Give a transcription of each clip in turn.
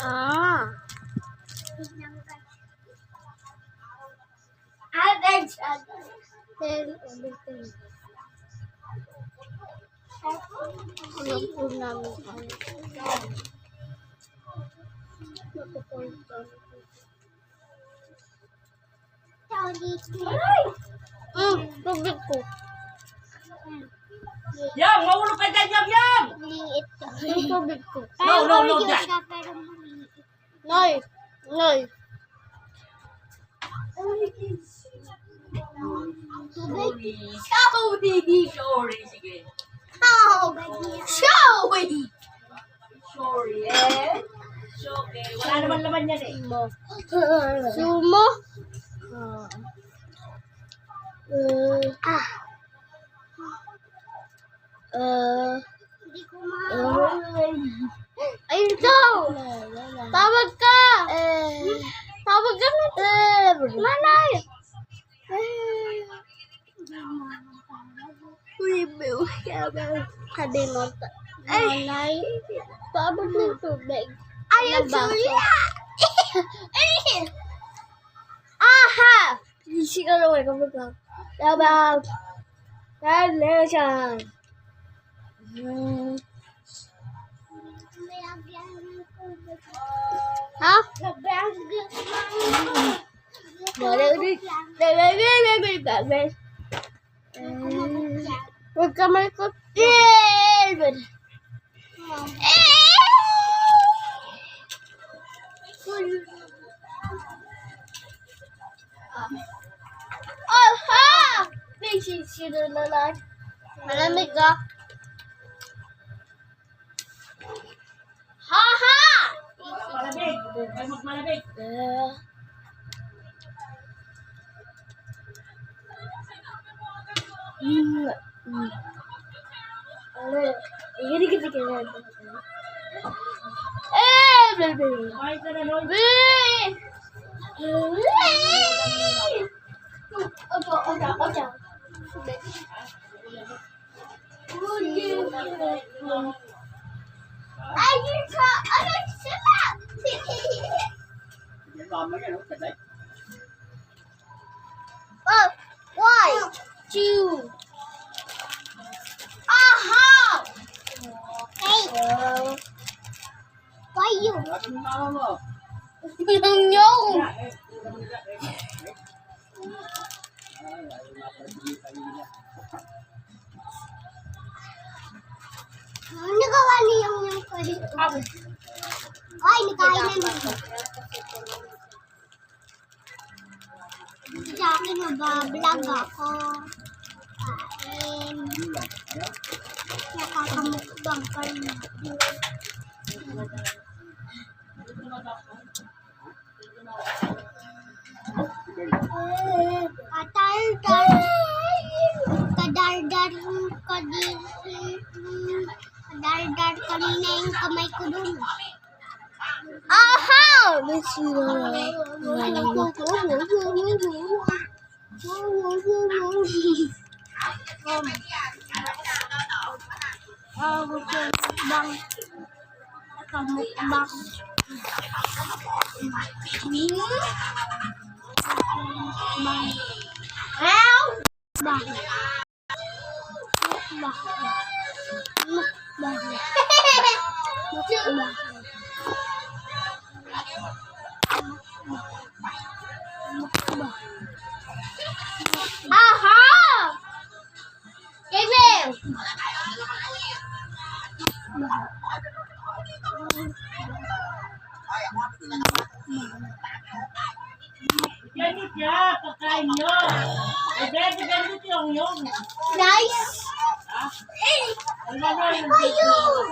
Ah. Alam po namin tubig ko. Yam, mahulog ka dyan, Yam! Liit ka. Yung tubig ko. No, dyan. Noy. Noy. Sorry, sige. Sorry, eh? Okay, wala naman laman yan eh. Sumo. Ayun daw. Tawag ka. Tawag ka na. Nanay. Kadinot. Nanay. Tawag ng tubig. Ayaw suya. Aha! Isi ka naman kapag ka. Tabag. Relation. Ha? Huwag ka malikot. Aha! May sisira na lang. Malamig ka. Ha-ha! Malamig. Ay, magmalamig. Kumain ka na, Noy. Why? Two. Aha! Hey. Why you? Yung. Ano gawa niyo yung dito? Ay, nakain na niyo. Sa akin, mabablog ako. Kain. Nakakamukbang ka rin. Kadardar kanina yung kamay ko dun. Aha! Kamukbang. Aha! Gabriel! Ganit ya, pagkain nyo. Ganit yung. Nice! Ayun!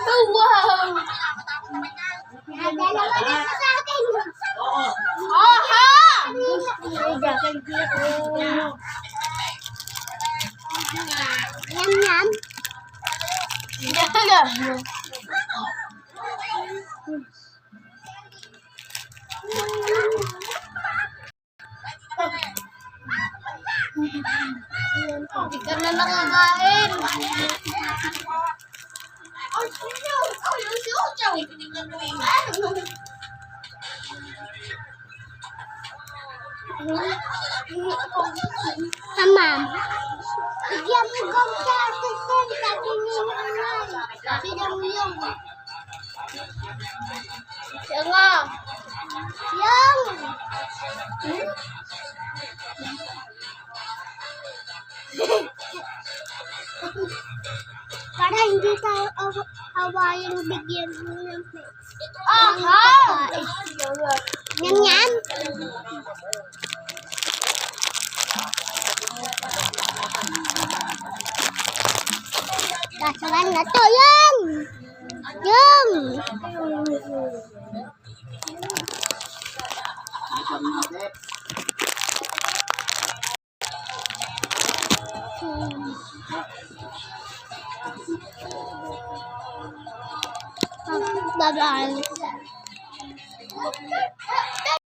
Oh, wow! Nadala mo dito sa akin. Aha! Yum, yum. Hindi ka na nakakain. Tamam. Bigyan mo gum sa atin sen. Sabi niya yung sila mo yung. Siya nga. Yung. Para hindi tayo awayan, bigyan mo ng Yan yan. Kasalan na to, yung! Yung! Bye-bye.